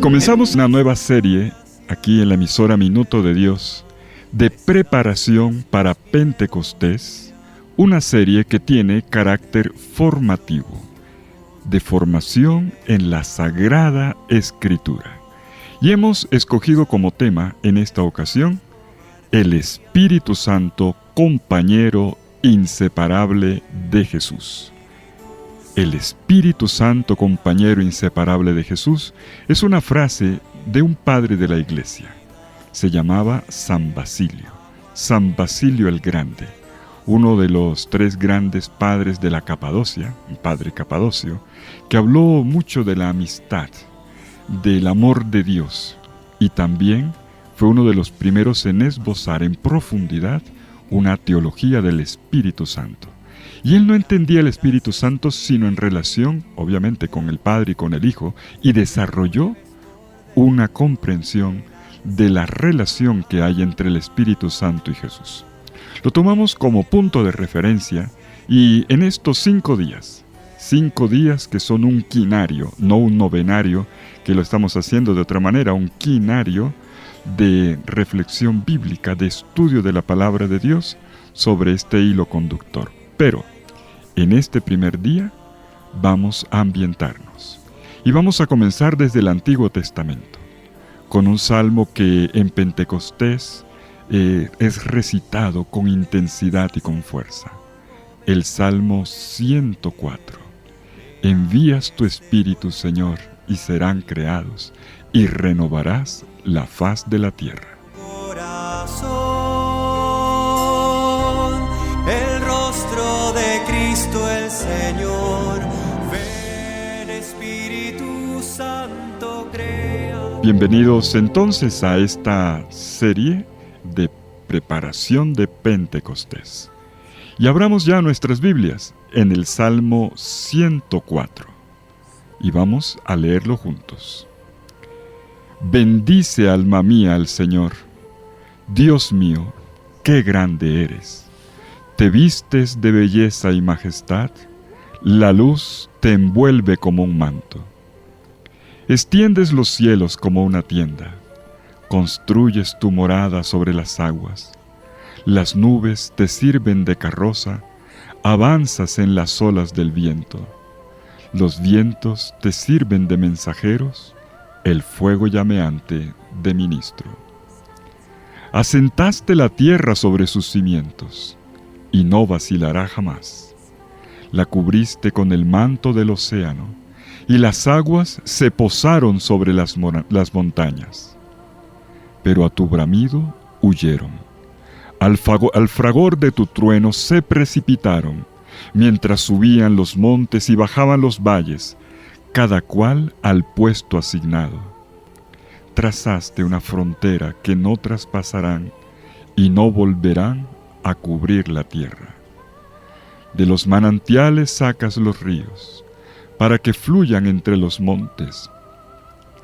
comenzamos una nueva serie aquí en la emisora Minuto de Dios de preparación para Pentecostés, una serie que tiene carácter formativo, de formación en la Sagrada Escritura. Y hemos escogido como tema en esta ocasión el Espíritu Santo, compañero inseparable de Jesús. El Espíritu Santo, compañero inseparable de Jesús, es una frase de un padre de la Iglesia. Se llamaba San Basilio el Grande, uno de los 3 grandes padres de la Capadocia, un padre capadocio, que habló mucho de la amistad, del amor de Dios, y también fue uno de los primeros en esbozar en profundidad una teología del Espíritu Santo. Y él no entendía el Espíritu Santo sino en relación, obviamente, con el Padre y con el Hijo, y desarrolló una comprensión de la relación que hay entre el Espíritu Santo y Jesús. Lo tomamos como punto de referencia y en estos 5 días que son un quinario, no un novenario, que lo estamos haciendo de otra manera, un quinario de reflexión bíblica, de estudio de la palabra de Dios sobre este hilo conductor. Pero en este primer día vamos a ambientarnos y vamos a comenzar desde el Antiguo Testamento con un salmo que en Pentecostés es recitado con intensidad y con fuerza. El Salmo 104. Envías tu Espíritu, Señor, y serán creados, y renovarás la faz de la tierra. El rostro de Cristo el Señor, ven Espíritu Santo, crea. Bienvenidos entonces a esta serie de preparación de Pentecostés. Y abramos ya nuestras Biblias en el Salmo 104 y vamos a leerlo juntos. Bendice, alma mía, al Señor. Dios mío, qué grande eres. Te vistes de belleza y majestad, la luz te envuelve como un manto. Extiendes los cielos como una tienda, construyes tu morada sobre las aguas. Las nubes te sirven de carroza, avanzas en las olas del viento. Los vientos te sirven de mensajeros, el fuego llameante de ministro. Asentaste la tierra sobre sus cimientos, y no vacilará jamás. La cubriste con el manto del océano, y las aguas se posaron sobre las montañas. Pero a tu bramido huyeron. Al fragor de tu trueno se precipitaron, mientras subían los montes y bajaban los valles, cada cual al puesto asignado. Trazaste una frontera que no traspasarán y no volverán a cubrir la tierra. De los manantiales sacas los ríos, para que fluyan entre los montes.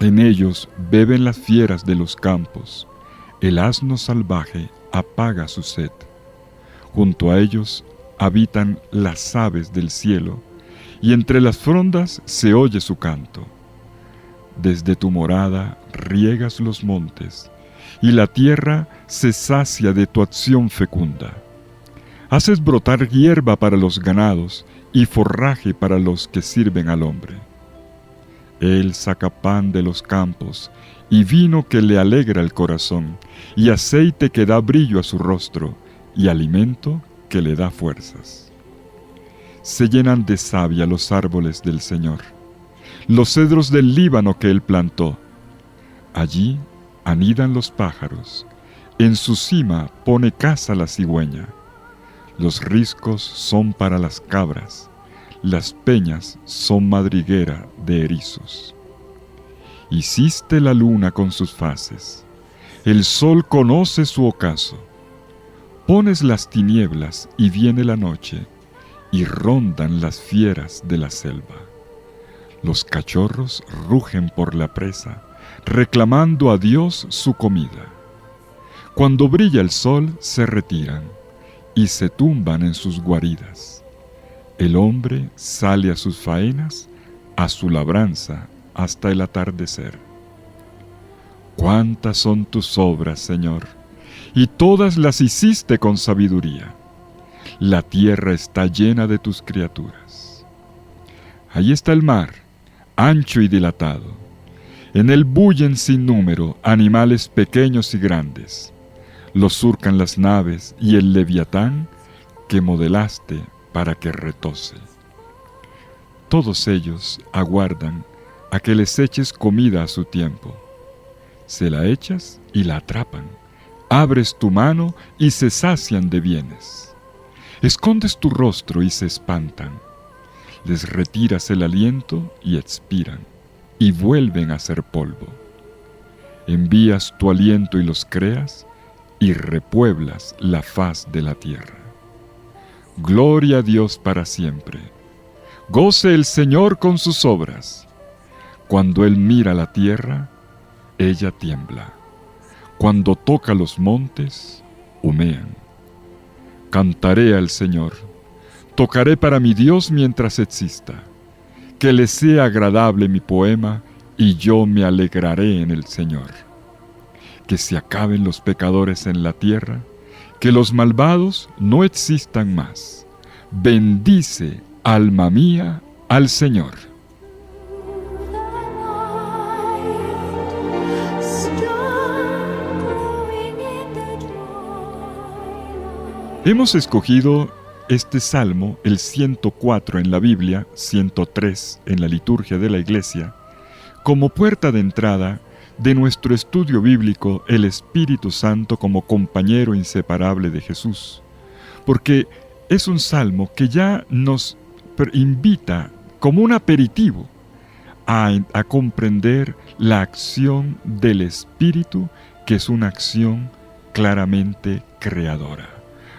En ellos beben las fieras de los campos, el asno salvaje apaga su sed. Junto a ellos habitan las aves del cielo, y entre las frondas se oye su canto. Desde tu morada riegas los montes, y la tierra se sacia de tu acción fecunda. Haces brotar hierba para los ganados y forraje para los que sirven al hombre. Él saca pan de los campos y vino que le alegra el corazón, y aceite que da brillo a su rostro, y alimento que le da fuerzas. Se llenan de savia los árboles del Señor, los cedros del Líbano que él plantó. Allí anidan los pájaros, en su cima pone casa la cigüeña. Los riscos son para las cabras, las peñas son madriguera de erizos. Hiciste la luna con sus fases, el sol conoce su ocaso. Pones las tinieblas y viene la noche, y rondan las fieras de la selva. Los cachorros rugen por la presa, reclamando a Dios su comida. Cuando brilla el sol se retiran, y se tumban en sus guaridas. El hombre sale a sus faenas, a su labranza, hasta el atardecer. Cuántas son tus obras, Señor, y todas las hiciste con sabiduría. La tierra está llena de tus criaturas. Allí está el mar, ancho y dilatado. En él bullen sin número animales pequeños y grandes. Los surcan las naves y el leviatán que modelaste para que retose. Todos ellos aguardan a que les eches comida a su tiempo. Se la echas y la atrapan. Abres tu mano y se sacian de bienes. Escondes tu rostro y se espantan. Les retiras el aliento y expiran, y vuelven a ser polvo. Envías tu aliento y los creas, y repueblas la faz de la tierra. Gloria a Dios para siempre. Goce el Señor con sus obras. Cuando Él mira la tierra, ella tiembla. Cuando toca los montes, humean. Cantaré al Señor. Tocaré para mi Dios mientras exista. Que le sea agradable mi poema, y yo me alegraré en el Señor. Que se acaben los pecadores en la tierra, que los malvados no existan más. Bendice, alma mía, al Señor. Hemos escogido este salmo, el 104 en la Biblia, 103 en la liturgia de la Iglesia, como puerta de entrada de nuestro estudio bíblico, el Espíritu Santo como compañero inseparable de Jesús, porque es un salmo que ya nos invita como un aperitivo a comprender la acción del Espíritu, que es una acción claramente creadora,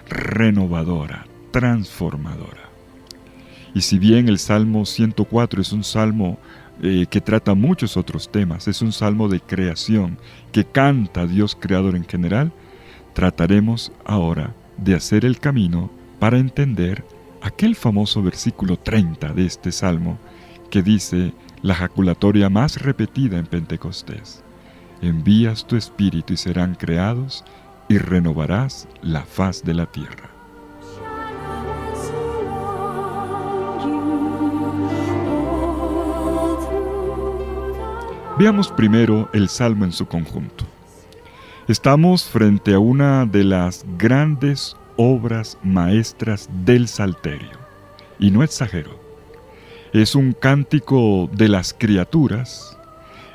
renovadora, transformadora. Y si bien el Salmo 104 es un salmo que trata muchos otros temas, es un salmo de creación que canta a Dios creador en general, trataremos ahora de hacer el camino para entender aquel famoso versículo 30 de este salmo que dice la jaculatoria más repetida en Pentecostés: envías tu espíritu y serán creados, y renovarás la faz de la tierra. Veamos primero el salmo en su conjunto. Estamos frente a una de las grandes obras maestras del Salterio, y no exagero. Es un cántico de las criaturas,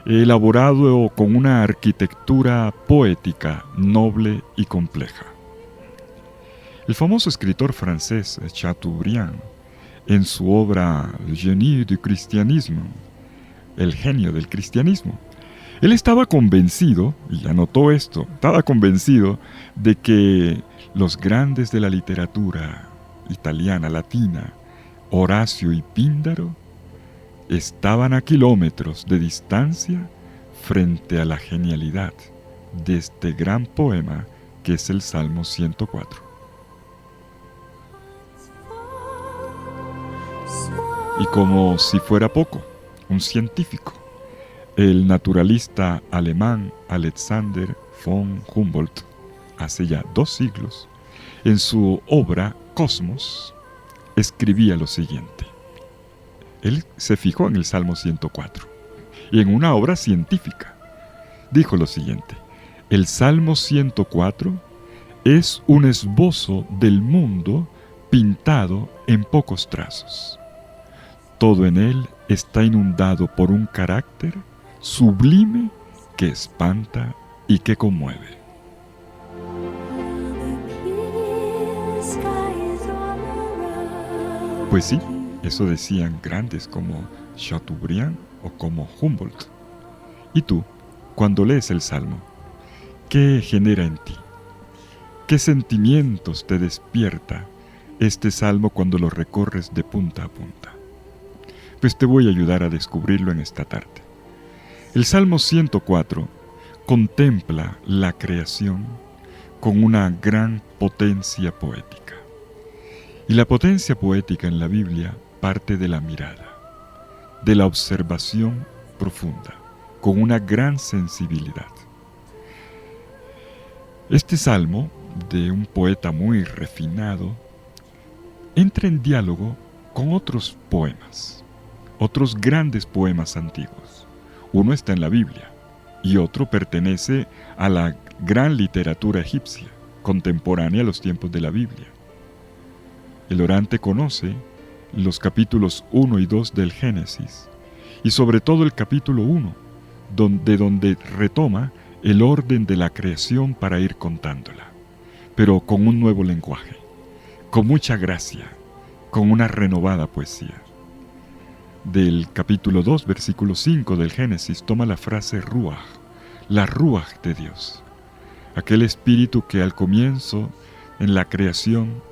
elaborado con una arquitectura poética, noble y compleja. El famoso escritor francés Chateaubriand, en su obra Le génie du christianisme, el genio del cristianismo, él estaba convencido, y anotó esto, estaba convencido de que los grandes de la literatura italiana, latina, Horacio y Píndaro, estaban a kilómetros de distancia frente a la genialidad de este gran poema que es el Salmo 104. Y como si fuera poco, un científico, el naturalista alemán Alexander von Humboldt, hace ya 2 siglos, en su obra Cosmos, escribía lo siguiente. Él se fijó en el Salmo 104 y en una obra científica dijo lo siguiente: el Salmo 104 es un esbozo del mundo pintado en pocos trazos. Todo en él está inundado por un carácter sublime que espanta y que conmueve. Pues sí, eso decían grandes como Chateaubriand o como Humboldt. ¿Y tú, cuando lees el Salmo, qué genera en ti? ¿Qué sentimientos te despierta este Salmo cuando lo recorres de punta a punta? Pues te voy a ayudar a descubrirlo en esta tarde. El Salmo 104 contempla la creación con una gran potencia poética. Y la potencia poética en la Biblia parte de la mirada, de la observación profunda, con una gran sensibilidad. Este salmo, de un poeta muy refinado, entra en diálogo con otros poemas, otros grandes poemas antiguos. Uno está en la Biblia y otro pertenece a la gran literatura egipcia, contemporánea a los tiempos de la Biblia. El orante conoce los capítulos 1 y 2 del Génesis, y sobre todo el capítulo 1, donde retoma el orden de la creación para ir contándola, pero con un nuevo lenguaje, con mucha gracia, con una renovada poesía. Del capítulo 2, versículo 5 del Génesis, toma la frase Ruach, la Ruach de Dios, aquel espíritu que al comienzo, en la creación,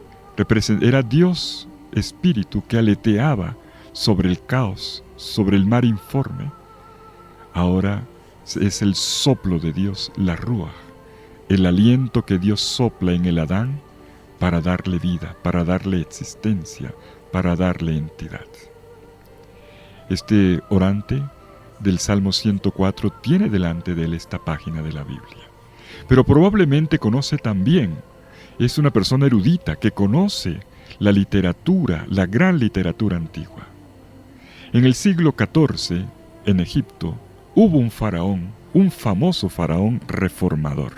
era Dios espíritu que aleteaba sobre el caos, sobre el mar informe. Ahora es el soplo de Dios, la Ruach, el aliento que Dios sopla en el Adán para darle vida, para darle existencia, para darle entidad. Este orante del Salmo 104 tiene delante de él esta página de la Biblia, pero probablemente conoce también, es una persona erudita que conoce la literatura, la gran literatura antigua. En el siglo XIV, en Egipto, hubo un faraón, un famoso faraón reformador.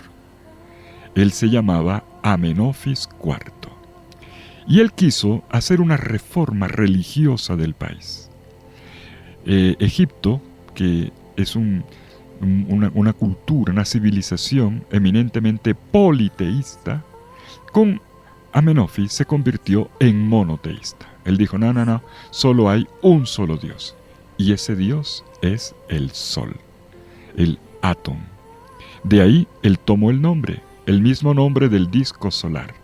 Él se llamaba Amenofis IV. Y él quiso hacer una reforma religiosa del país. Egipto, que es una cultura, una civilización eminentemente politeísta, con Amenofis se convirtió en monoteísta. Él dijo, no, solo hay un solo Dios. Y ese Dios es el Sol, el Atón. De ahí él tomó el nombre, el mismo nombre del disco solar,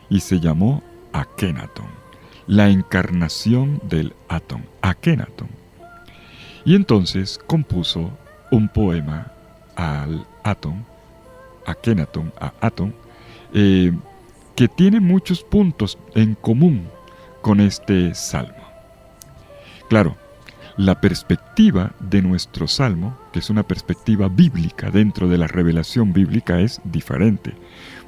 y se llamó Akenatón, la encarnación del Atón, Akenatón. Y entonces compuso un poema al Atón, Akenatón, a Atón, que tiene muchos puntos en común con este salmo. Claro, la perspectiva de nuestro salmo, que es una perspectiva bíblica dentro de la revelación bíblica, es diferente,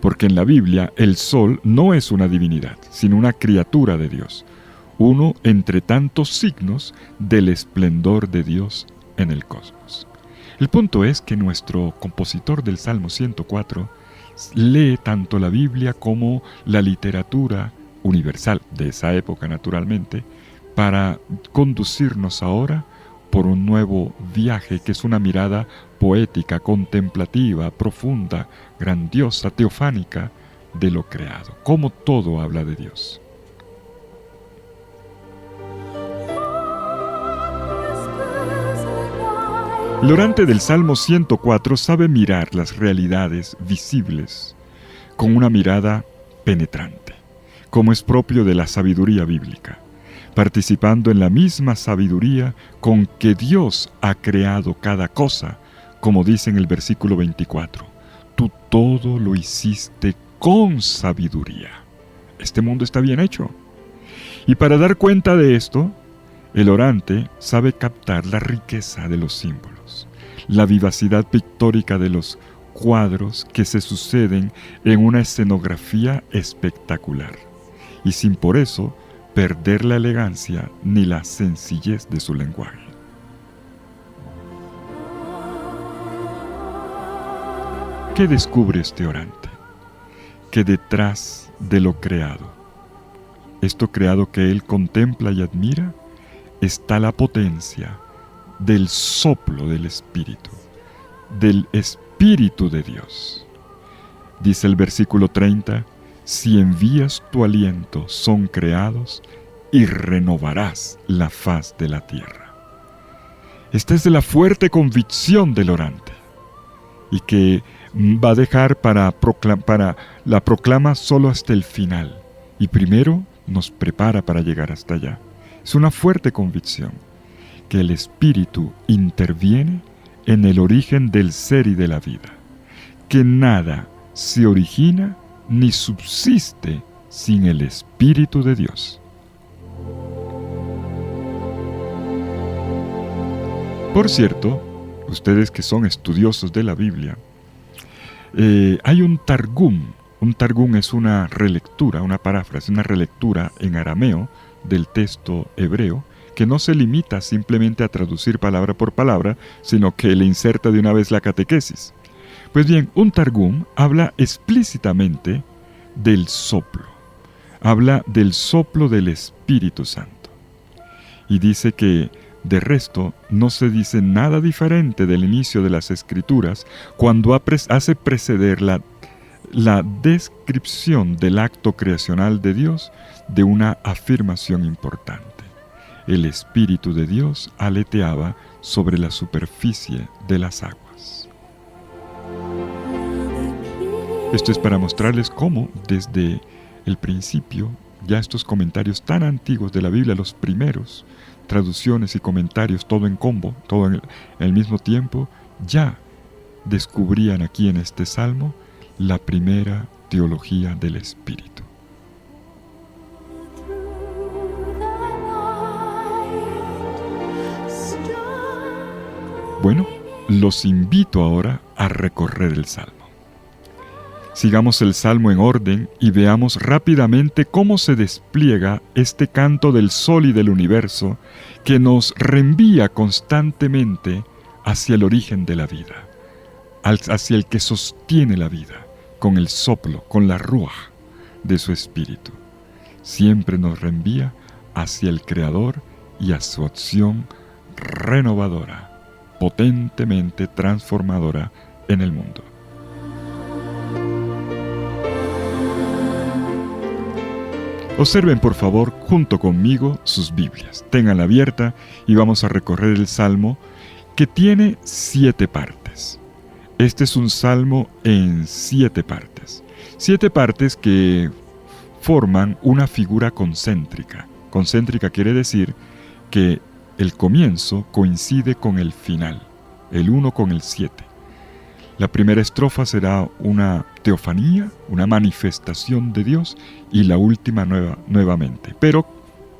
porque en la Biblia el sol no es una divinidad, sino una criatura de Dios, uno entre tantos signos del esplendor de Dios en el cosmos. El punto es que nuestro compositor del Salmo 104 lee tanto la Biblia como la literatura universal de esa época, naturalmente, para conducirnos ahora por un nuevo viaje que es una mirada poética, contemplativa, profunda, grandiosa, teofánica de lo creado, cómo todo habla de Dios. El orante del Salmo 104 sabe mirar las realidades visibles con una mirada penetrante, como es propio de la sabiduría bíblica, participando en la misma sabiduría con que Dios ha creado cada cosa, como dice en el versículo 24, tú todo lo hiciste con sabiduría. Este mundo está bien hecho. Y para dar cuenta de esto, el orante sabe captar la riqueza de los símbolos, la vivacidad pictórica de los cuadros que se suceden en una escenografía espectacular, y sin por eso perder la elegancia ni la sencillez de su lenguaje. ¿Qué descubre este orante? Que detrás de lo creado, esto creado que él contempla y admira, está la potencia del soplo del Espíritu de Dios. Dice el versículo 30, si envías tu aliento, son creados y renovarás la faz de la tierra. Esta es la fuerte convicción del orante, y que va a dejar para la proclama solo hasta el final, y primero nos prepara para llegar hasta allá. Es una fuerte convicción que el Espíritu interviene en el origen del ser y de la vida, que nada se origina ni subsiste sin el Espíritu de Dios. Por cierto, ustedes que son estudiosos de la Biblia, Hay un Targum. Un Targum es una relectura, una paráfrasis, una relectura en arameo del texto hebreo, que no se limita simplemente a traducir palabra por palabra, sino que le inserta de una vez la catequesis. Pues bien, un Targum habla explícitamente del soplo. Habla del soplo del Espíritu Santo. Y dice que, de resto, no se dice nada diferente del inicio de las Escrituras cuando hace preceder la descripción del acto creacional de Dios de una afirmación importante. El Espíritu de Dios aleteaba sobre la superficie de las aguas. Esto es para mostrarles cómo desde el principio, ya estos comentarios tan antiguos de la Biblia, los primeros, traducciones y comentarios, todo en combo, todo en el mismo tiempo, ya descubrían aquí en este salmo la primera teología del Espíritu. Bueno, los invito ahora a recorrer el Salmo. Sigamos el Salmo en orden y veamos rápidamente cómo se despliega este canto del sol y del universo que nos reenvía constantemente hacia el origen de la vida, hacia el que sostiene la vida, con el soplo, con la ruaj de su espíritu. Siempre nos reenvía hacia el Creador y a su acción renovadora, potentemente transformadora en el mundo. Observen por favor junto conmigo sus Biblias, ténganla abierta y vamos a recorrer el Salmo que tiene 7 partes. Este es un Salmo en 7 partes. 7 partes que forman una figura concéntrica. Concéntrica quiere decir que el comienzo coincide con el final, el 1 con el 7. La primera estrofa será una teofanía, una manifestación de Dios, y la última nuevamente, pero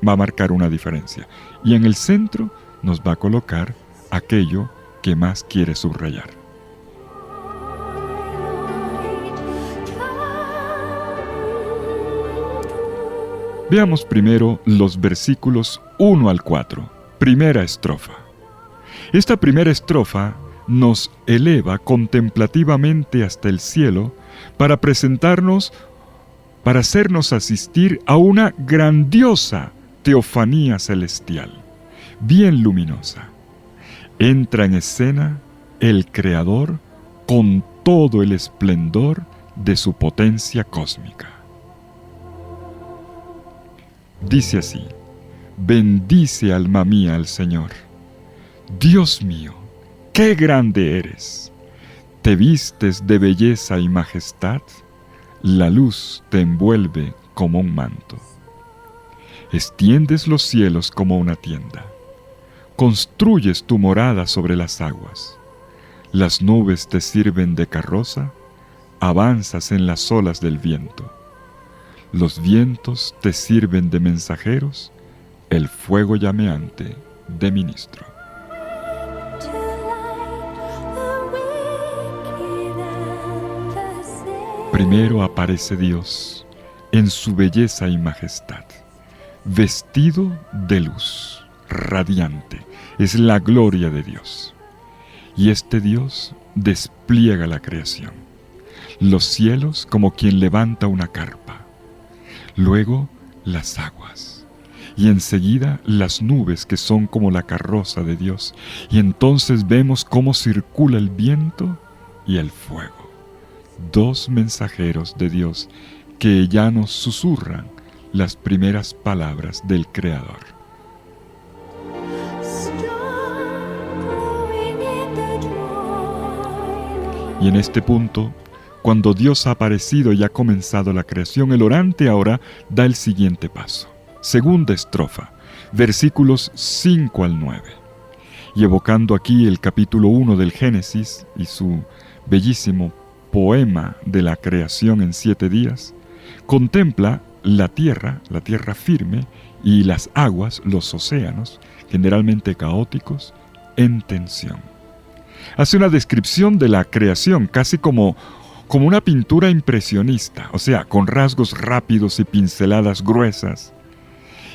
va a marcar una diferencia. Y en el centro nos va a colocar aquello que más quiere subrayar. Veamos primero los versículos 1 al 4. Primera estrofa. Esta primera estrofa nos eleva contemplativamente hasta el cielo para hacernos asistir a una grandiosa teofanía celestial, bien luminosa. Entra en escena el Creador con todo el esplendor de su potencia cósmica. Dice así: bendice alma mía al Señor. Dios mío, ¡qué grande eres! Te vistes de belleza y majestad, la luz te envuelve como un manto. Extiendes los cielos como una tienda, construyes tu morada sobre las aguas. Las nubes te sirven de carroza, avanzas en las olas del viento. Los vientos te sirven de mensajeros, el fuego llameante de ministro. Primero aparece Dios en su belleza y majestad, vestido de luz, radiante, es la gloria de Dios. Y este Dios despliega la creación, los cielos como quien levanta una carpa, luego las aguas, y enseguida las nubes que son como la carroza de Dios, y entonces vemos cómo circula el viento y el fuego. Dos mensajeros de Dios que ya nos susurran las primeras palabras del Creador. Y en este punto, cuando Dios ha aparecido y ha comenzado la creación, el orante ahora da el siguiente paso. Segunda estrofa, versículos 5 al 9. Y evocando aquí el capítulo 1 del Génesis y su bellísimo poema de la creación en 7 días, contempla la tierra firme, y las aguas, los océanos, generalmente caóticos, en tensión. Hace una descripción de la creación, casi como como una pintura impresionista, o sea, con rasgos rápidos y pinceladas gruesas,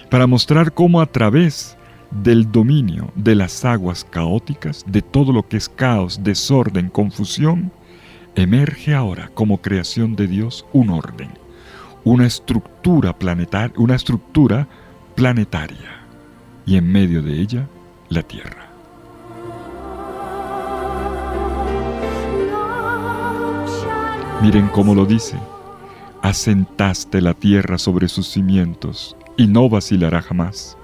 para mostrar cómo a través del dominio de las aguas caóticas, de todo lo que es caos, desorden, confusión, emerge ahora como creación de Dios un orden, una estructura planetaria, y en medio de ella la Tierra. Miren cómo lo dice: asentaste la tierra sobre sus cimientos y no vacilará jamás.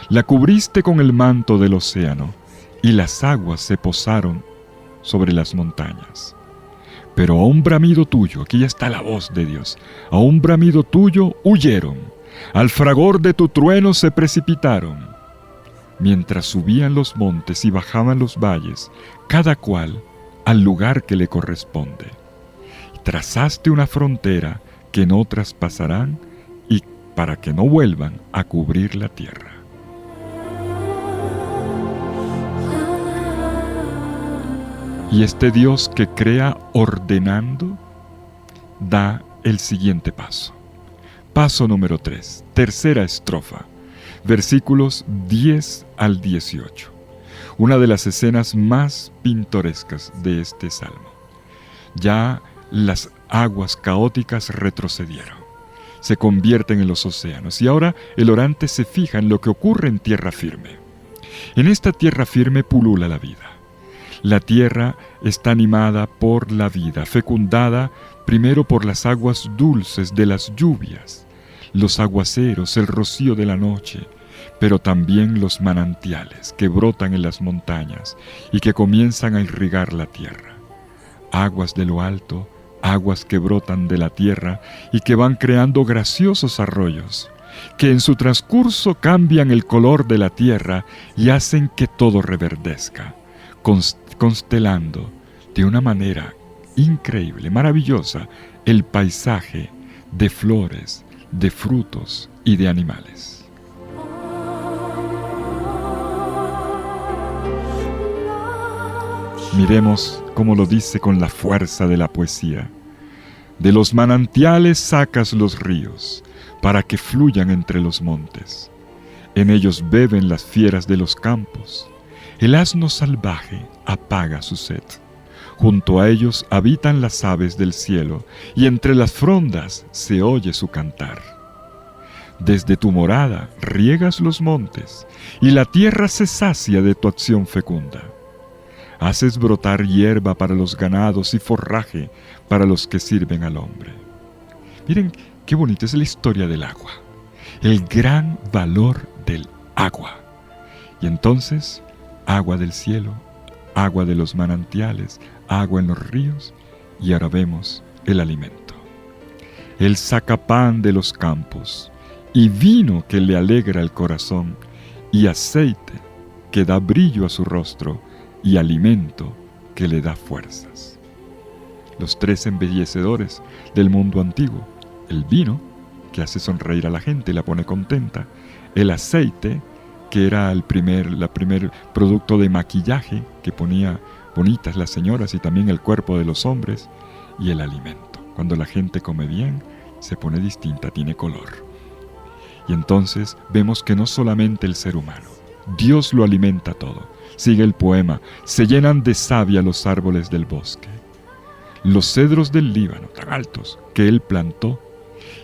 La cubriste con el manto del océano y las aguas se posaron sobre las montañas. Pero a un bramido tuyo, aquí ya está la voz de Dios, a un bramido tuyo huyeron, al fragor de tu trueno se precipitaron. Mientras subían los montes y bajaban los valles, cada cual al lugar que le corresponde. Trazaste una frontera que no traspasarán y para que no vuelvan a cubrir la tierra. Y este Dios que crea ordenando da el siguiente paso. Paso número 3, tercera estrofa, versículos 10 al 18. Una de las escenas más pintorescas de este salmo. Ya las aguas caóticas retrocedieron, se convierten en los océanos y ahora el orante se fija en lo que ocurre en tierra firme. En esta tierra firme pulula la vida. La tierra está animada por la vida, fecundada primero por las aguas dulces de las lluvias, los aguaceros, el rocío de la noche, pero también los manantiales que brotan en las montañas y que comienzan a irrigar la tierra. Aguas de lo alto, aguas que brotan de la tierra y que van creando graciosos arroyos, que en su transcurso cambian el color de la tierra y hacen que todo reverdezca, constelando de una manera increíble, maravillosa, el paisaje de flores, de frutos y de animales. Miremos cómo lo dice con la fuerza de la poesía. De los manantiales sacas los ríos, para que fluyan entre los montes. En ellos beben las fieras de los campos. El asno salvaje apaga su sed. Junto a ellos habitan las aves del cielo, y entre las frondas se oye su cantar. Desde tu morada riegas los montes, y la tierra se sacia de tu acción fecunda. Haces brotar hierba para los ganados y forraje para los que sirven al hombre. Miren qué bonita es la historia del agua, el gran valor del agua. Y entonces, agua del cielo, agua de los manantiales, agua en los ríos, y ahora vemos el alimento. Él saca pan de los campos, y vino que le alegra el corazón, y aceite que da brillo a su rostro, y alimento que le da fuerzas. Los tres embellecedores del mundo antiguo: el vino, que hace sonreír a la gente y la pone contenta; el aceite, que era el primer producto de maquillaje que ponía bonitas las señoras y también el cuerpo de los hombres; y el alimento. Cuando la gente come bien, se pone distinta, tiene color. Y entonces vemos que no solamente el ser humano, Dios lo alimenta todo. Sigue el poema: se llenan de savia los árboles del bosque, los cedros del Líbano tan altos que él plantó,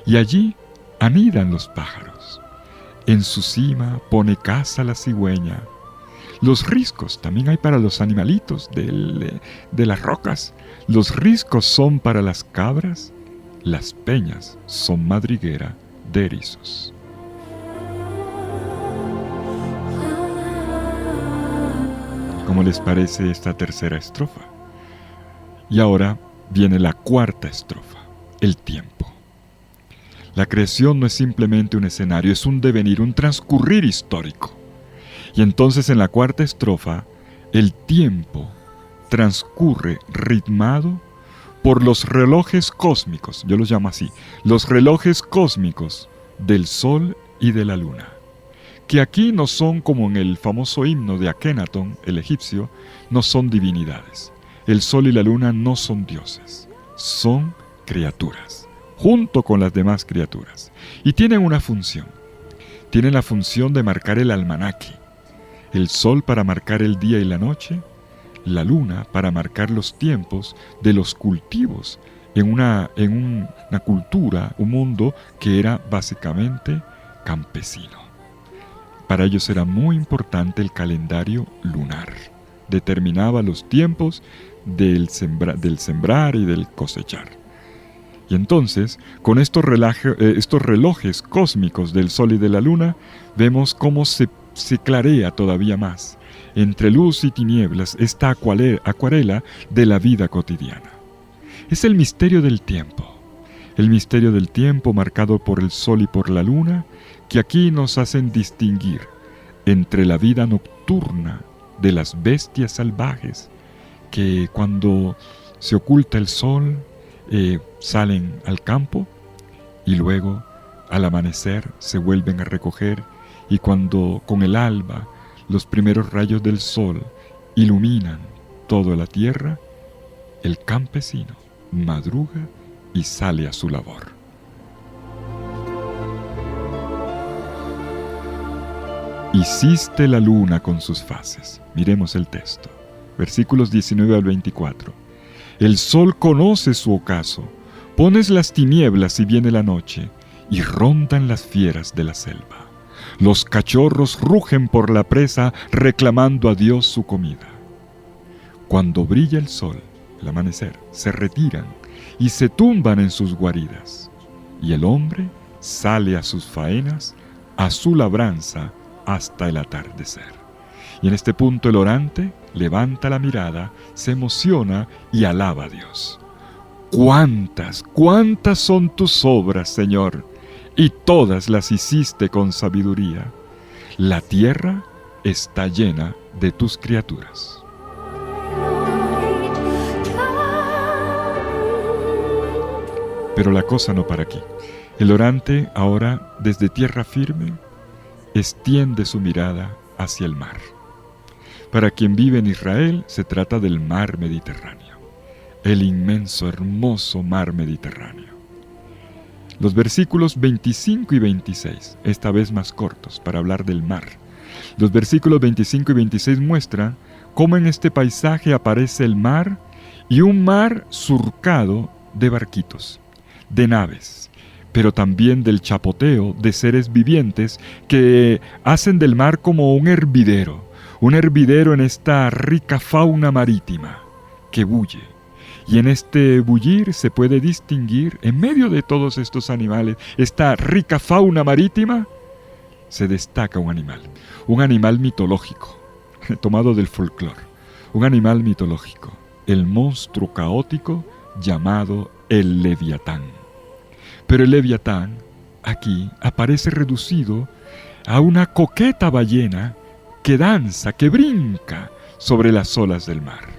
y allí anidan los pájaros. En su cima pone casa la cigüeña. Los riscos también hay para los animalitos de las rocas. Los riscos son para las cabras, las peñas son madriguera de erizos. ¿Cómo les parece esta tercera estrofa? Y ahora viene la cuarta estrofa, el tiempo. La creación no es simplemente un escenario, es un devenir, un transcurrir histórico. Y entonces en la cuarta estrofa, el tiempo transcurre ritmado por los relojes cósmicos, yo los llamo así, los relojes cósmicos del Sol y de la Luna, que aquí no son como en el famoso himno de Akenatón, el egipcio, no son divinidades. El Sol y la Luna no son dioses, son criaturas, junto con las demás criaturas, y tienen una función. Tienen la función de marcar el almanaque, el sol para marcar el día y la noche, la luna para marcar los tiempos de los cultivos en una cultura, un mundo que era básicamente campesino. Para ellos era muy importante el calendario lunar. Determinaba los tiempos del sembrar y del cosechar. Y entonces, con estos relojes cósmicos del sol y de la luna, vemos cómo se clarea todavía más, entre luz y tinieblas, esta acuarela de la vida cotidiana. Es el misterio del tiempo marcado por el sol y por la luna, que aquí nos hacen distinguir entre la vida nocturna de las bestias salvajes, que cuando se oculta el sol salen al campo y luego al amanecer se vuelven a recoger, y cuando con el alba los primeros rayos del sol iluminan toda la tierra, el campesino madruga y sale a su labor. Hiciste la luna con sus fases. Miremos el texto. Versículos 19 al 24. El sol conoce su ocaso. Pones las tinieblas y viene la noche, y rondan las fieras de la selva. Los cachorros rugen por la presa, reclamando a Dios su comida. Cuando brilla el sol, el amanecer, se retiran y se tumban en sus guaridas. Y el hombre sale a sus faenas, a su labranza, hasta el atardecer. Y en este punto el orante levanta la mirada, se emociona y alaba a Dios. ¡Cuántas son tus obras, Señor! Y todas las hiciste con sabiduría. La tierra está llena de tus criaturas. Pero la cosa no para aquí. El orante ahora, desde tierra firme, extiende su mirada hacia el mar. Para quien vive en Israel, se trata del mar Mediterráneo, el inmenso, hermoso mar Mediterráneo. Los versículos 25 y 26, esta vez más cortos, para hablar del mar. Los versículos 25 y 26 muestran cómo en este paisaje aparece el mar, y un mar surcado de barquitos, de naves, pero también del chapoteo de seres vivientes que hacen del mar como un hervidero en esta rica fauna marítima que bulle. Y en este bullir se puede distinguir, en medio de todos estos animales, esta rica fauna marítima, se destaca un animal mitológico, tomado del folclore, un animal mitológico, el monstruo caótico llamado el Leviatán. Pero el Leviatán aquí aparece reducido a una coqueta ballena que danza, que brinca sobre las olas del mar.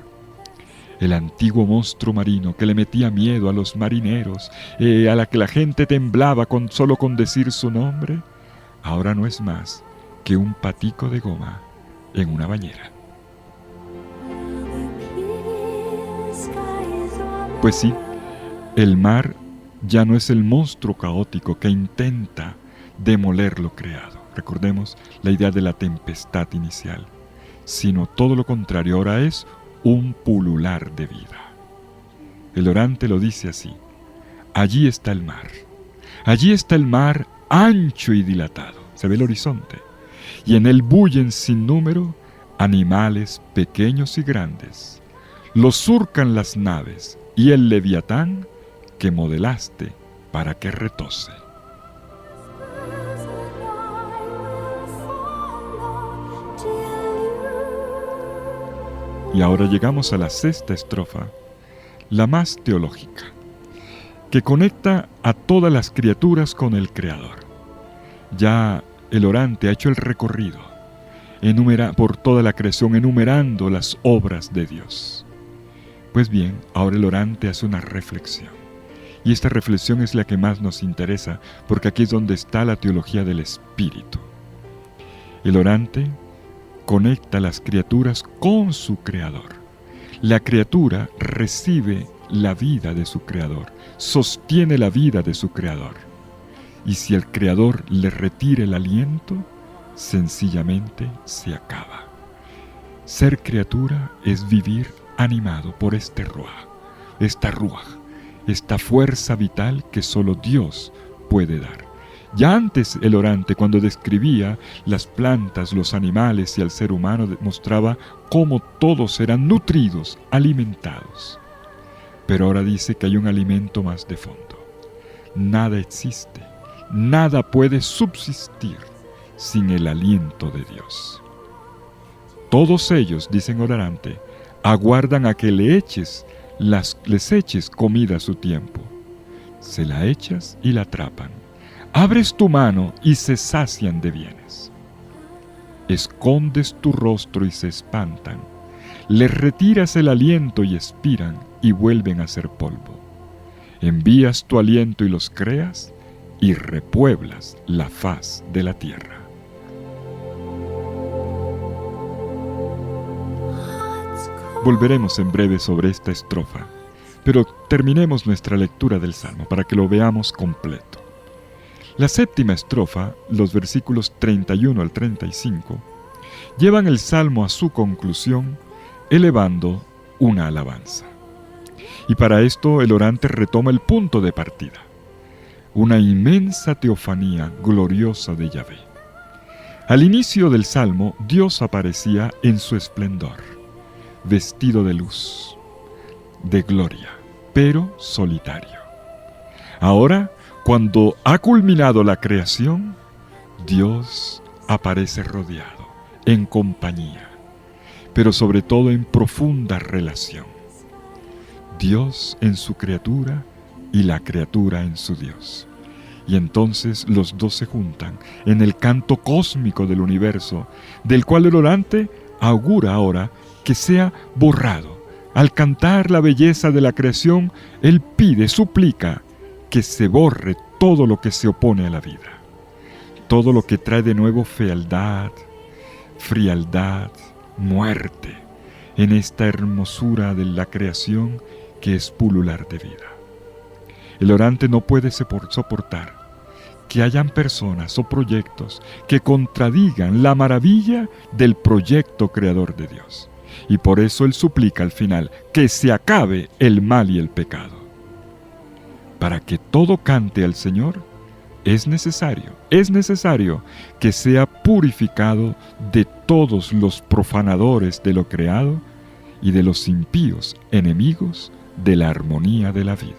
El antiguo monstruo marino que le metía miedo a los marineros, a la que la gente temblaba solo con decir su nombre, ahora no es más que un patico de goma en una bañera. Pues sí, el mar ya no es el monstruo caótico que intenta demoler lo creado. Recordemos la idea de la tempestad inicial, sino todo lo contrario, ahora es un pulular de vida. El orante lo dice así: allí está el mar ancho y dilatado, se ve el horizonte, y en él bullen sin número animales pequeños y grandes, los surcan las naves y el Leviatán que modelaste para que retose. Y ahora llegamos a la sexta estrofa, la más teológica, que conecta a todas las criaturas con el Creador. Ya el orante ha hecho el recorrido por toda la creación, enumerando las obras de Dios. Pues bien, ahora el orante hace una reflexión. Y esta reflexión es la que más nos interesa, porque aquí es donde está la teología del Espíritu. El orante conecta las criaturas con su Creador. La criatura recibe la vida de su Creador, sostiene la vida de su Creador. Y si el Creador le retira el aliento, sencillamente se acaba. Ser criatura es vivir animado por esta ruaj, esta fuerza vital que solo Dios puede dar. Ya antes el orante, cuando describía las plantas, los animales y al ser humano, mostraba cómo todos eran nutridos, alimentados. Pero ahora dice que hay un alimento más de fondo. Nada existe, nada puede subsistir sin el aliento de Dios. Todos ellos, dicen orante, aguardan a que les eches comida a su tiempo. Se la echas y la atrapan. Abres tu mano y se sacian de bienes. Escondes tu rostro y se espantan. Les retiras el aliento y expiran y vuelven a ser polvo. Envías tu aliento y los creas y repueblas la faz de la tierra. Volveremos en breve sobre esta estrofa, pero terminemos nuestra lectura del Salmo para que lo veamos completo. La séptima estrofa, los versículos 31 al 35, llevan el Salmo a su conclusión, elevando una alabanza. Y para esto el orante retoma el punto de partida, una inmensa teofanía gloriosa de Yahvé. Al inicio del Salmo, Dios aparecía en su esplendor, vestido de luz, de gloria, pero solitario. Ahora, cuando ha culminado la creación, Dios aparece rodeado, en compañía, pero sobre todo en profunda relación. Dios en su criatura y la criatura en su Dios. Y entonces los dos se juntan en el canto cósmico del universo, del cual el orante augura ahora que sea borrado. Al cantar la belleza de la creación, él pide, suplica, que se borre todo lo que se opone a la vida, todo lo que trae de nuevo fealdad, frialdad, muerte, en esta hermosura de la creación que es pulular de vida. El orante no puede soportar que hayan personas o proyectos que contradigan la maravilla del proyecto creador de Dios. Y por eso él suplica al final que se acabe el mal y el pecado. Para que todo cante al Señor, es necesario que sea purificado de todos los profanadores de lo creado y de los impíos enemigos de la armonía de la vida.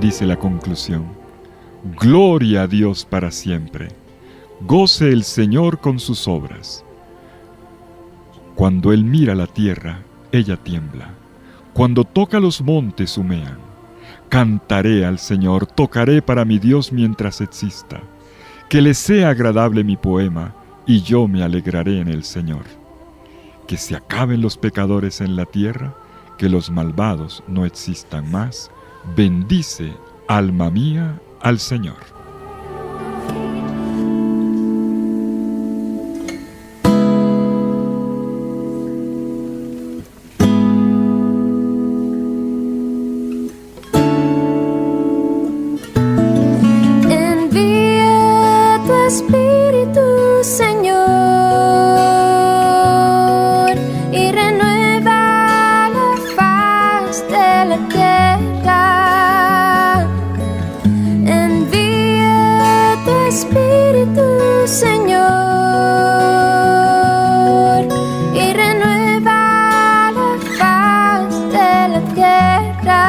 Dice la conclusión: Gloria a Dios para siempre. Goce el Señor con sus obras. Cuando Él mira la tierra, ella tiembla. Cuando toca los montes, humean. Cantaré al Señor, tocaré para mi Dios mientras exista. Que le sea agradable mi poema, y yo me alegraré en el Señor. Que se acaben los pecadores en la tierra, que los malvados no existan más. Bendice, alma mía, al Señor. Envía tu Espíritu, Señor, y renueva la faz de la tierra. Envía tu Espíritu, Señor, y renueva la faz de la tierra.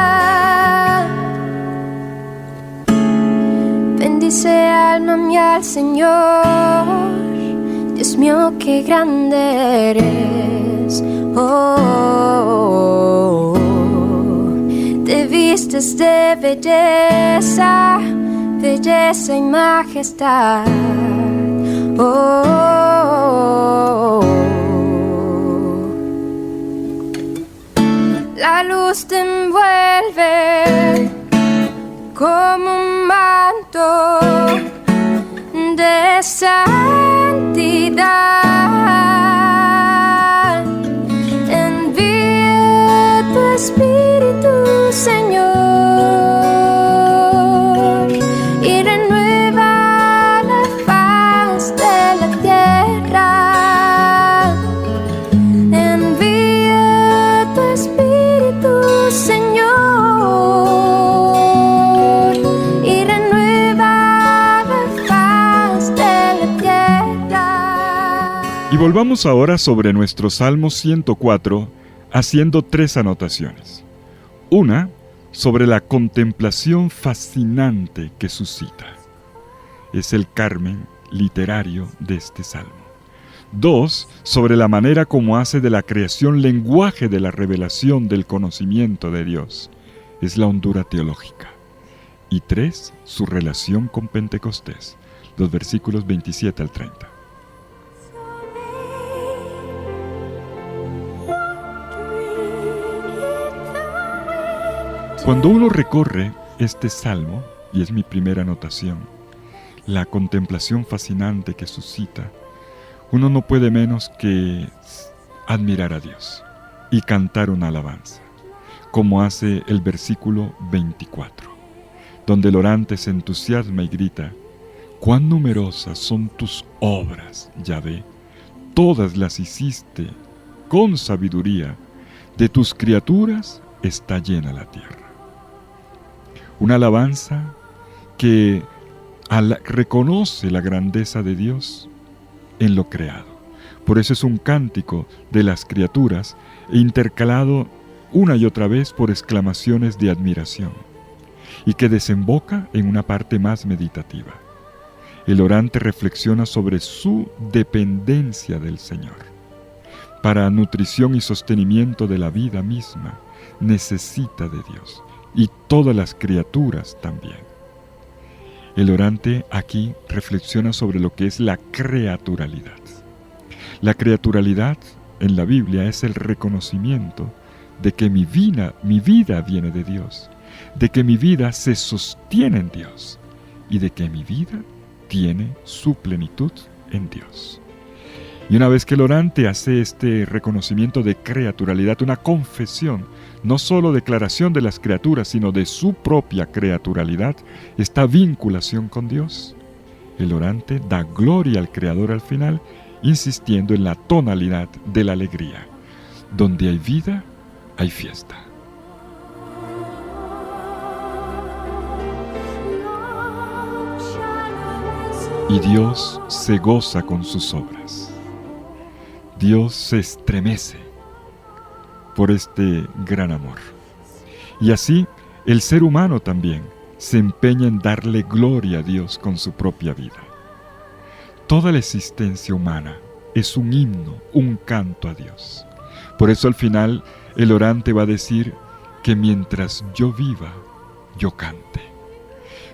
Bendice, alma mía, al Señor. Dios mío, qué grande eres. Oh, te vistes de belleza, belleza y majestad. Oh, la luz te envuelve como un manto de santidad. santidad. Envía tu Espíritu, Señor, y renueva la faz de la tierra. Envía tu Espíritu, Señor, y renueva la faz de la tierra. Y volvamos ahora sobre nuestro Salmo 104, haciendo 3 anotaciones. Una, sobre la contemplación fascinante que suscita. Es el Carmen literario de este salmo. 2, sobre la manera como hace de la creación lenguaje de la revelación del conocimiento de Dios. Es la hondura teológica. Y 3, su relación con Pentecostés. Los versículos 27 al 30. Cuando uno recorre este salmo, y es mi primera anotación, la contemplación fascinante que suscita, uno no puede menos que admirar a Dios y cantar una alabanza, como hace el versículo 24, donde el orante se entusiasma y grita: «Cuán numerosas son tus obras, Yahvé, todas las hiciste con sabiduría, de tus criaturas está llena la tierra». Una alabanza que reconoce la grandeza de Dios en lo creado. Por eso es un cántico de las criaturas intercalado una y otra vez por exclamaciones de admiración y que desemboca en una parte más meditativa. El orante reflexiona sobre su dependencia del Señor. Para nutrición y sostenimiento de la vida misma necesita de Dios. Y todas las criaturas también. El orante aquí reflexiona sobre lo que es la creaturalidad. La creaturalidad en la Biblia es el reconocimiento de que mi vida viene de Dios, de que mi vida se sostiene en Dios y de que mi vida tiene su plenitud en Dios. Y una vez que el orante hace este reconocimiento de creaturalidad, una confesión, no solo declaración de las criaturas, sino de su propia creaturalidad, esta vinculación con Dios, el orante da gloria al Creador al final, insistiendo en la tonalidad de la alegría. Donde hay vida, hay fiesta. Y Dios se goza con sus obras. Dios se estremece por este gran amor. Y así, el ser humano también se empeña en darle gloria a Dios con su propia vida. Toda la existencia humana es un himno, un canto a Dios. Por eso al final el orante va a decir que mientras yo viva, yo cante.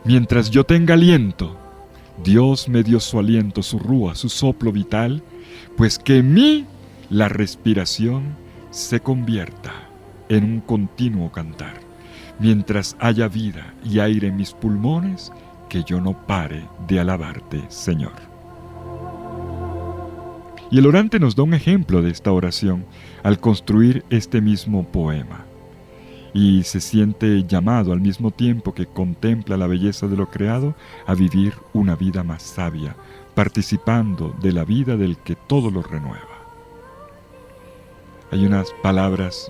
Mientras yo tenga aliento, Dios me dio su aliento, su rúa, su soplo vital, pues que en mí la respiración se convierta en un continuo cantar. Mientras haya vida y aire en mis pulmones, que yo no pare de alabarte, Señor. Y el orante nos da un ejemplo de esta oración al construir este mismo poema. Y se siente llamado al mismo tiempo que contempla la belleza de lo creado a vivir una vida más sabia, participando de la vida del que todo lo renueva. Hay unas palabras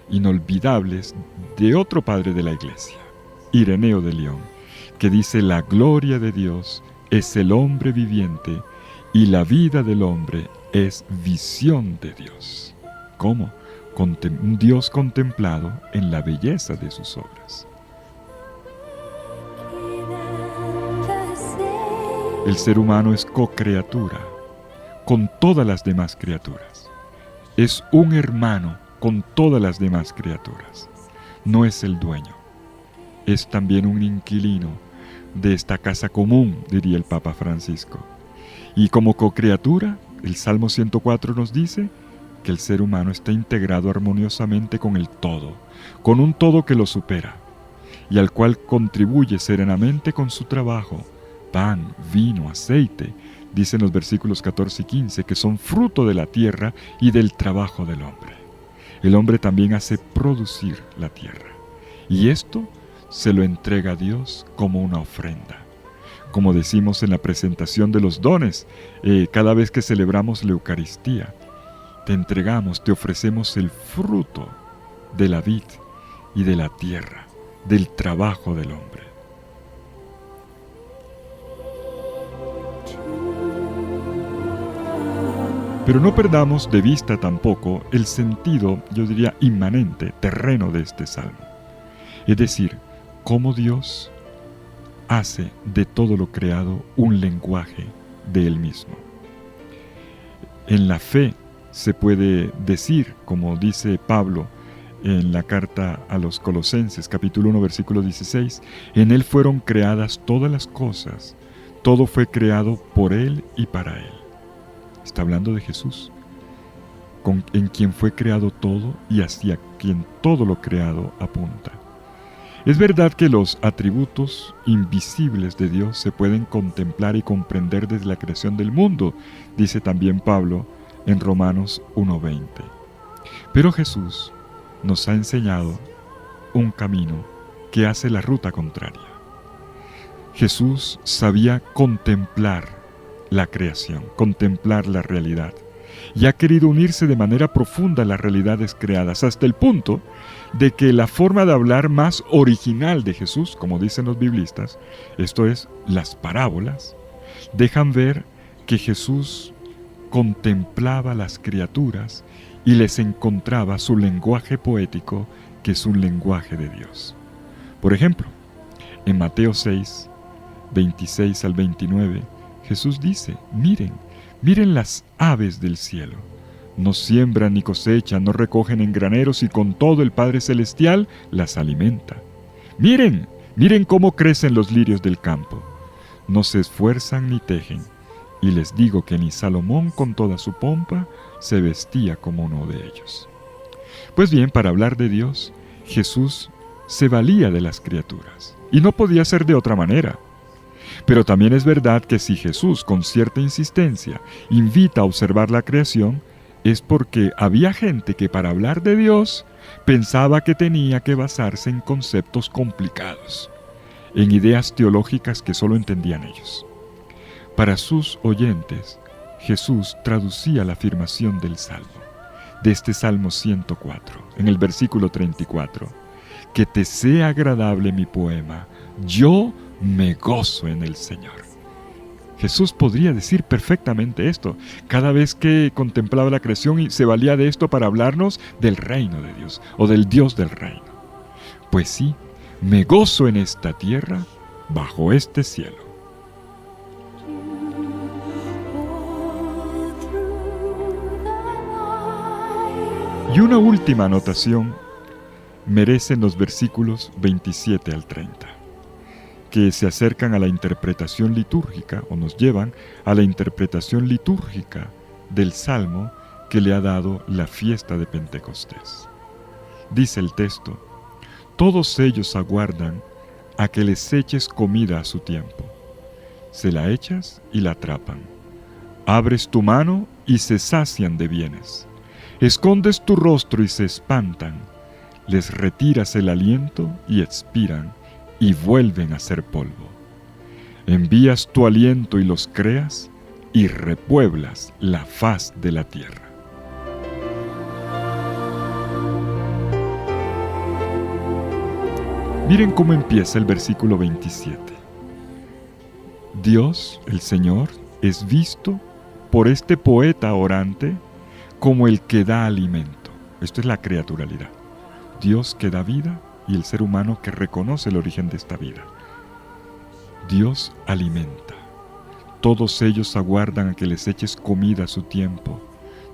inolvidables de otro padre de la Iglesia, Ireneo de León, que dice: la gloria de Dios es el hombre viviente y la vida del hombre es visión de Dios. ¿Cómo? Un Dios contemplado en la belleza de sus obras. El ser humano es co-criatura con todas las demás criaturas. Es un hermano con todas las demás criaturas. No es el dueño. Es también un inquilino de esta casa común, diría el Papa Francisco. Y como co-criatura, el Salmo 104 nos dice que el ser humano está integrado armoniosamente con el todo, con un todo que lo supera, y al cual contribuye serenamente con su trabajo, pan, vino, aceite, Dicen los versículos 14 y 15 que son fruto de la tierra y del trabajo del hombre. El hombre también hace producir la tierra. Y esto se lo entrega a Dios como una ofrenda. Como decimos en la presentación de los dones, cada vez que celebramos la Eucaristía, te entregamos, te ofrecemos el fruto de la vid y de la tierra, del trabajo del hombre. Pero no perdamos de vista tampoco el sentido, yo diría, inmanente, terreno de este salmo. Es decir, cómo Dios hace de todo lo creado un lenguaje de Él mismo. En la fe se puede decir, como dice Pablo en la carta a los Colosenses, capítulo 1, versículo 16, en Él fueron creadas todas las cosas, todo fue creado por Él y para Él. Está hablando de Jesús, en quien fue creado todo y hacia quien todo lo creado apunta. Es verdad que los atributos invisibles de Dios se pueden contemplar y comprender desde la creación del mundo, dice también Pablo en Romanos 1:20. Pero Jesús nos ha enseñado un camino que hace la ruta contraria. Jesús sabía contemplar la creación, contemplar la realidad, y ha querido unirse de manera profunda a las realidades creadas, hasta el punto de que la forma de hablar más original de Jesús, como dicen los biblistas, esto es, las parábolas, dejan ver que Jesús contemplaba las criaturas y les encontraba su lenguaje poético, que es un lenguaje de Dios. Por ejemplo, en Mateo 6, 26 al 29, Jesús dice, miren las aves del cielo. No siembran ni cosechan, no recogen en graneros y con todo el Padre Celestial las alimenta. Miren cómo crecen los lirios del campo. No se esfuerzan ni tejen. Y les digo que ni Salomón con toda su pompa se vestía como uno de ellos. Pues bien, para hablar de Dios, Jesús se valía de las criaturas. Y no podía ser de otra manera. Pero también es verdad que si Jesús, con cierta insistencia, invita a observar la creación, es porque había gente que para hablar de Dios pensaba que tenía que basarse en conceptos complicados, en ideas teológicas que solo entendían ellos. Para sus oyentes, Jesús traducía la afirmación del Salmo, de este Salmo 104, en el versículo 34, que te sea agradable mi poema, yo me gozo en el Señor. Jesús podría decir perfectamente esto, cada vez que contemplaba la creación y se valía de esto para hablarnos del reino de Dios, o del Dios del reino. Pues sí, me gozo en esta tierra, bajo este cielo. Y una última anotación merecen los versículos 27 al 30. Que se acercan a la interpretación litúrgica, o nos llevan a la interpretación litúrgica del Salmo que le ha dado la fiesta de Pentecostés. Dice el texto, todos ellos aguardan a que les eches comida a su tiempo. Se la echas y la atrapan. Abres tu mano y se sacian de bienes. Escondes tu rostro y se espantan. Les retiras el aliento y expiran. Y vuelven a ser polvo. Envías tu aliento y los creas, y repueblas la faz de la tierra. Miren cómo empieza el versículo 27. Dios, el Señor, es visto por este poeta orante como el que da alimento. Esto es la creaturalidad. Dios que da vida y el ser humano que reconoce el origen de esta vida. Dios alimenta. Todos ellos aguardan a que les eches comida a su tiempo.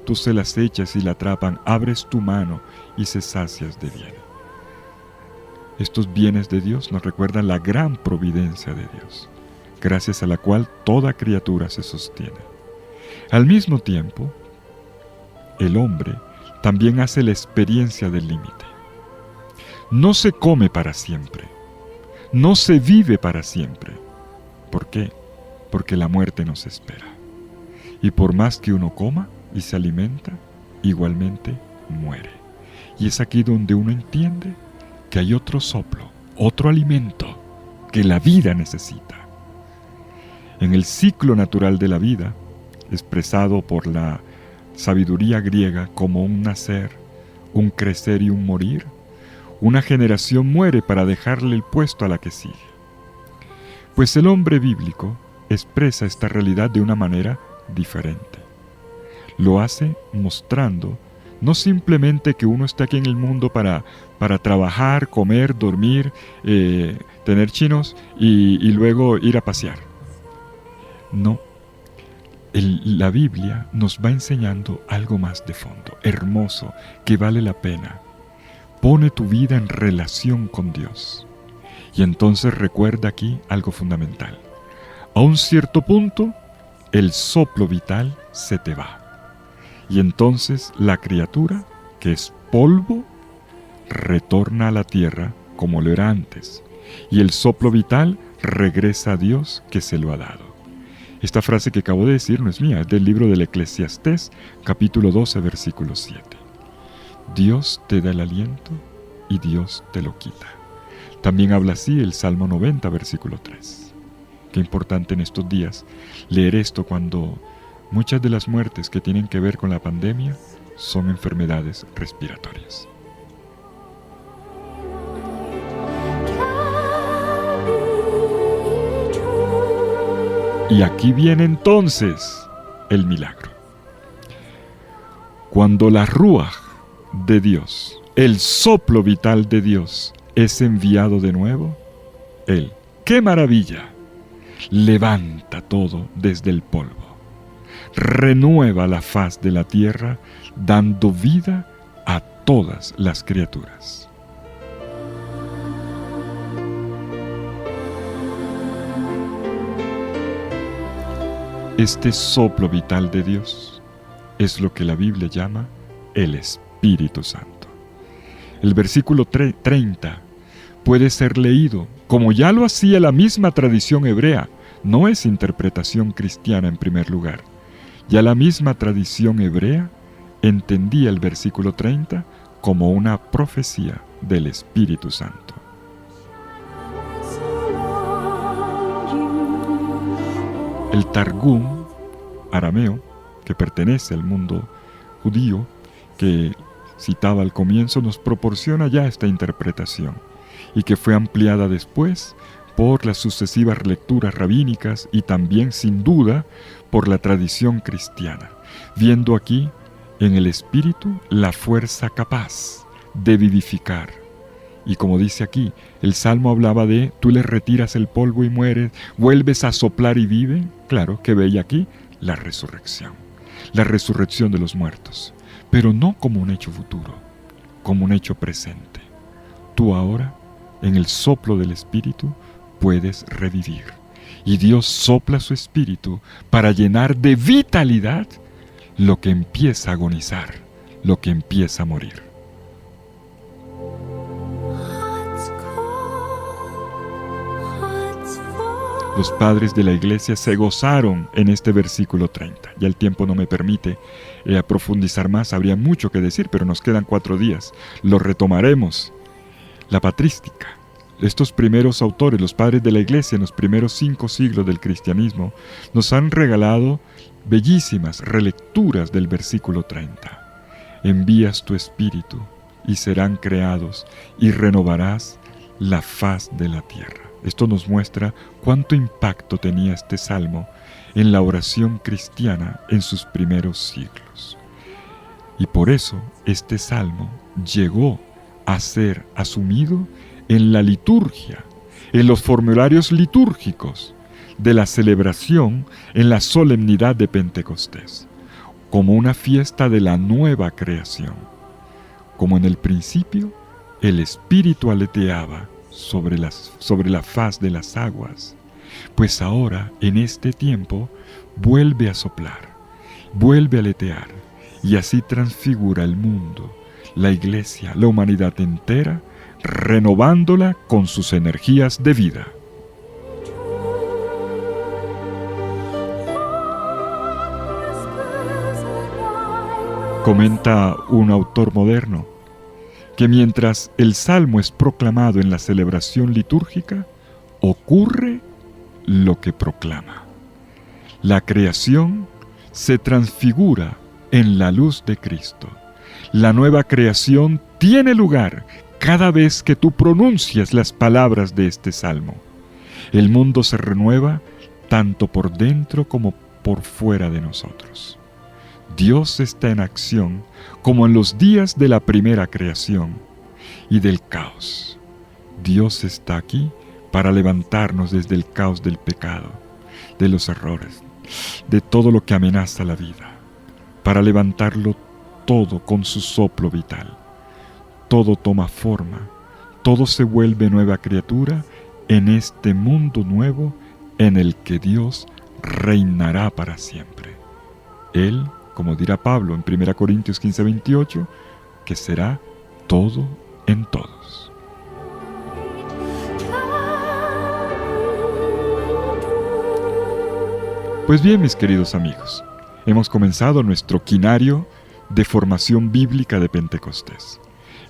Tú se las echas y la atrapan, abres tu mano y se sacias de bien. Estos bienes de Dios nos recuerdan la gran providencia de Dios, gracias a la cual toda criatura se sostiene. Al mismo tiempo, el hombre también hace la experiencia del límite. No se come para siempre, no se vive para siempre. ¿Por qué? Porque la muerte nos espera. Y por más que uno coma y se alimenta, igualmente muere. Y es aquí donde uno entiende que hay otro soplo, otro alimento que la vida necesita. En el ciclo natural de la vida, expresado por la sabiduría griega como un nacer, un crecer y un morir, una generación muere para dejarle el puesto a la que sigue. Pues el hombre bíblico expresa esta realidad de una manera diferente. Lo hace mostrando no simplemente que uno está aquí en el mundo para trabajar, comer, dormir, tener chinos y luego ir a pasear. No, la Biblia nos va enseñando algo más de fondo, hermoso, que vale la pena. Pone tu vida en relación con Dios. Y entonces recuerda aquí algo fundamental. A un cierto punto, el soplo vital se te va. Y entonces la criatura, que es polvo, retorna a la tierra como lo era antes. Y el soplo vital regresa a Dios que se lo ha dado. Esta frase que acabo de decir no es mía, es del libro del Eclesiastés, capítulo 12, versículo 7. Dios te da el aliento y Dios te lo quita. También habla así el Salmo 90, versículo 3. Qué importante en estos días leer esto cuando muchas de las muertes que tienen que ver con la pandemia son enfermedades respiratorias. Y aquí viene entonces el milagro. Cuando la Ruaj de Dios, el soplo vital de Dios, es enviado de nuevo, Él, ¡qué maravilla!, levanta todo desde el polvo, renueva la faz de la tierra, dando vida a todas las criaturas. Este soplo vital de Dios es lo que la Biblia llama el Espíritu Santo. El versículo 30 puede ser leído como ya lo hacía la misma tradición hebrea. No es interpretación cristiana en primer lugar. Ya la misma tradición hebrea entendía el versículo 30 como una profecía del Espíritu Santo. El Targum arameo, que pertenece al mundo judío, que citaba al comienzo, nos proporciona ya esta interpretación y que fue ampliada después por las sucesivas lecturas rabínicas y también, sin duda, por la tradición cristiana, viendo aquí en el Espíritu la fuerza capaz de vivificar. Y como dice aquí, el Salmo hablaba de, tú le retiras el polvo y mueres, vuelves a soplar y vive. Claro que veía aquí la resurrección de los muertos, pero no como un hecho futuro, como un hecho presente. Tú ahora, en el soplo del Espíritu, puedes revivir. Y Dios sopla su Espíritu para llenar de vitalidad lo que empieza a agonizar, lo que empieza a morir. Los padres de la iglesia se gozaron en este versículo 30. Ya el tiempo no me permite profundizar más, habría mucho que decir, pero nos quedan 4 días. Lo retomaremos. La patrística. Estos primeros autores, los padres de la iglesia en los primeros 5 siglos del cristianismo, nos han regalado bellísimas relecturas del versículo 30. Envías tu espíritu y serán creados y renovarás la faz de la tierra. Esto nos muestra cuánto impacto tenía este salmo en la oración cristiana en sus primeros siglos. Y por eso este salmo llegó a ser asumido en la liturgia, en los formularios litúrgicos de la celebración en la solemnidad de Pentecostés, como una fiesta de la nueva creación. Como en el principio, el Espíritu aleteaba sobre la faz de las aguas, pues ahora, en este tiempo, vuelve a soplar, vuelve a aletear, y así transfigura el mundo, la iglesia, la humanidad entera, renovándola con sus energías de vida. Comenta un autor moderno que mientras el salmo es proclamado en la celebración litúrgica, ocurre lo que proclama. La creación se transfigura en la luz de Cristo. La nueva creación tiene lugar cada vez que tú pronuncias las palabras de este salmo. El mundo se renueva tanto por dentro como por fuera de nosotros. Dios está en acción como en los días de la primera creación y del caos. Dios está aquí para levantarnos desde el caos del pecado, de los errores, de todo lo que amenaza la vida, para levantarlo todo con su soplo vital. Todo toma forma, todo se vuelve nueva criatura en este mundo nuevo en el que Dios reinará para siempre. Él, como dirá Pablo en 1 Corintios 15:28, que será todo en todos. Pues bien, mis queridos amigos, hemos comenzado nuestro quinario de formación bíblica de Pentecostés.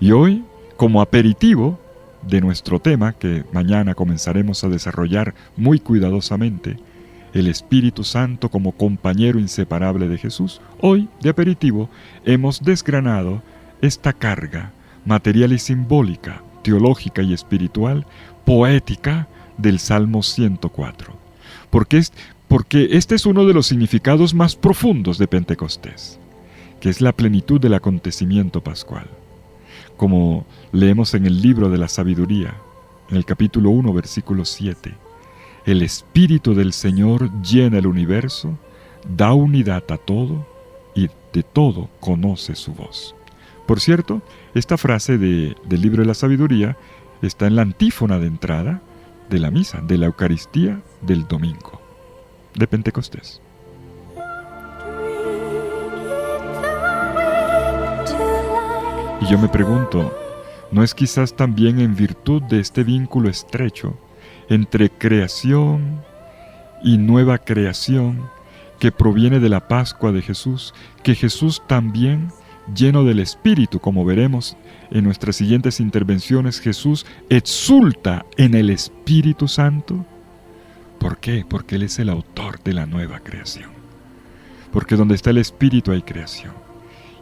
Y hoy, como aperitivo de nuestro tema, que mañana comenzaremos a desarrollar muy cuidadosamente, el Espíritu Santo como compañero inseparable de Jesús, hoy, de aperitivo, hemos desgranado esta carga material y simbólica, teológica y espiritual, poética del Salmo 104. Porque este es uno de los significados más profundos de Pentecostés, que es la plenitud del acontecimiento pascual. Como leemos en el libro de la sabiduría, en el capítulo 1, versículo 7, el Espíritu del Señor llena el universo, da unidad a todo y de todo conoce su voz. Por cierto, esta frase del libro de la sabiduría está en la antífona de entrada de la misa, de la Eucaristía del domingo, de Pentecostés. Y yo me pregunto, ¿no es quizás también en virtud de este vínculo estrecho entre creación y nueva creación que proviene de la Pascua de Jesús, que Jesús también, lleno del Espíritu, como veremos en nuestras siguientes intervenciones, Jesús exulta en el Espíritu Santo? ¿Por qué? Porque Él es el autor de la nueva creación. Porque donde está el Espíritu hay creación.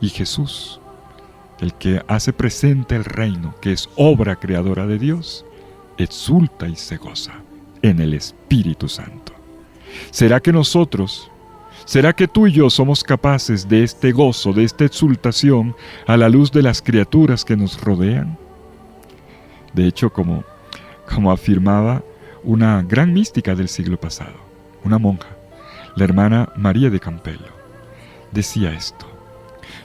Y Jesús, el que hace presente el reino, que es obra creadora de Dios, exulta y se goza en el Espíritu Santo. ¿Será que tú y yo somos capaces de este gozo, de esta exultación a la luz de las criaturas que nos rodean? De hecho, como afirmaba una gran mística del siglo pasado, una monja, la hermana María de Campello, decía esto: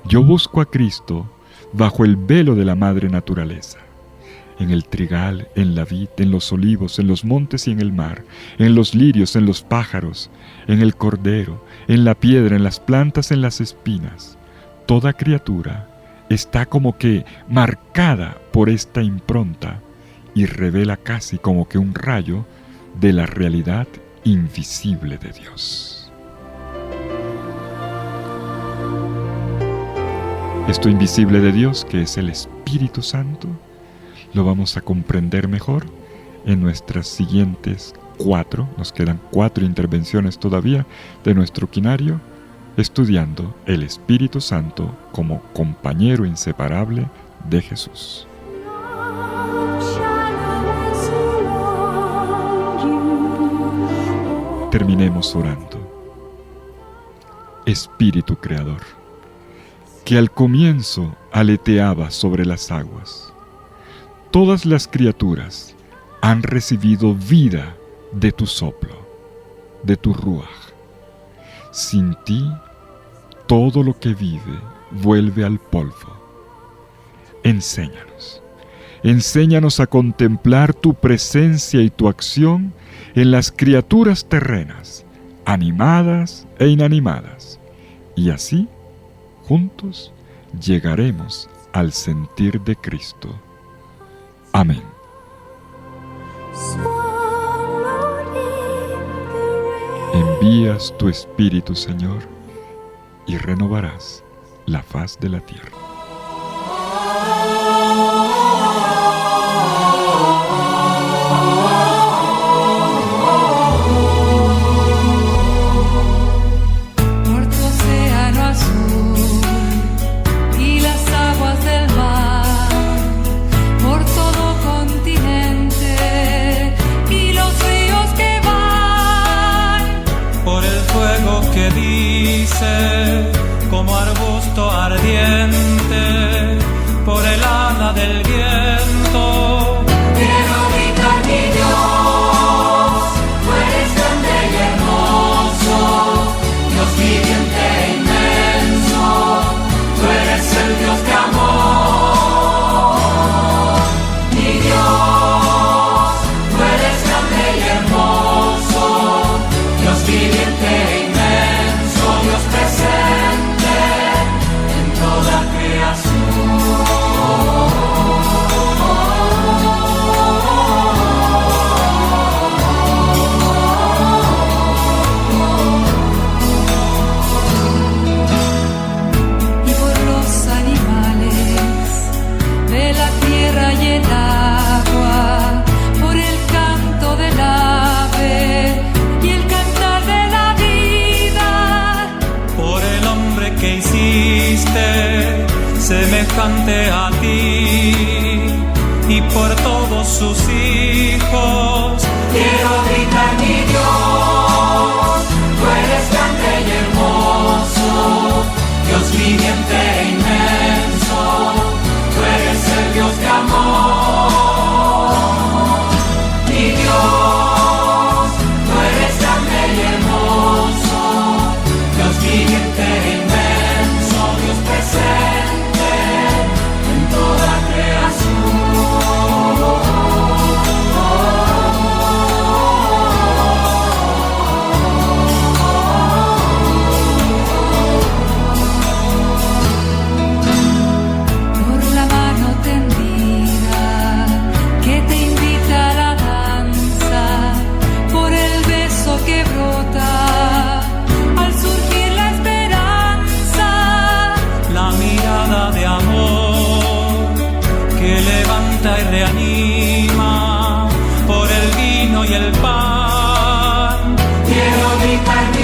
yo busco a Cristo bajo el velo de la madre naturaleza, en el trigal, en la vid, en los olivos, en los montes y en el mar, en los lirios, en los pájaros, en el cordero, en la piedra, en las plantas, en las espinas. Toda criatura está como que marcada por esta impronta y revela casi como que un rayo de la realidad invisible de Dios. Esto invisible de Dios, que es el Espíritu Santo, lo vamos a comprender mejor en nuestras siguientes nos quedan 4 intervenciones todavía de nuestro quinario, estudiando el Espíritu Santo como compañero inseparable de Jesús. Terminemos orando. Espíritu Creador, que al comienzo aleteaba sobre las aguas, todas las criaturas han recibido vida de tu soplo, de tu ruaj. Sin ti, todo lo que vive vuelve al polvo. Enséñanos a contemplar tu presencia y tu acción en las criaturas terrenas, animadas e inanimadas, y así, juntos, llegaremos al sentir de Cristo. Amén. Envías tu Espíritu, Señor, y renovarás la faz de la tierra. Por tu océano azul y las aguas del mar, por todo continente y los ríos que van, por el fuego que dice como arbusto ardiente, por el ala del viento. quiero gritar mi Dios, tú eres grande y hermoso, Dios viviente e inmenso, tú eres el Dios de amor. Mi Dios, tú eres grande y hermoso, Dios viviente e inmenso, Dios presente en toda y por los animales de la tierra y el agua, por el canto del ave y el cantar de la vida, Por el hombre que hiciste semejante a ti, y por todos sus hijos. quiero gritar mi Dios, tú eres grande y hermoso, Dios viviente e inmenso, tú eres el Dios de amor. Mi Dios, tú eres grande y hermoso, Dios viviente e inmenso, Dios presente en toda por la mano tendida que te invita a la danza, por el beso que brota al surgir la esperanza, La mirada de amor que levanta y reanima, por el vino y el pan. quiero gritar mi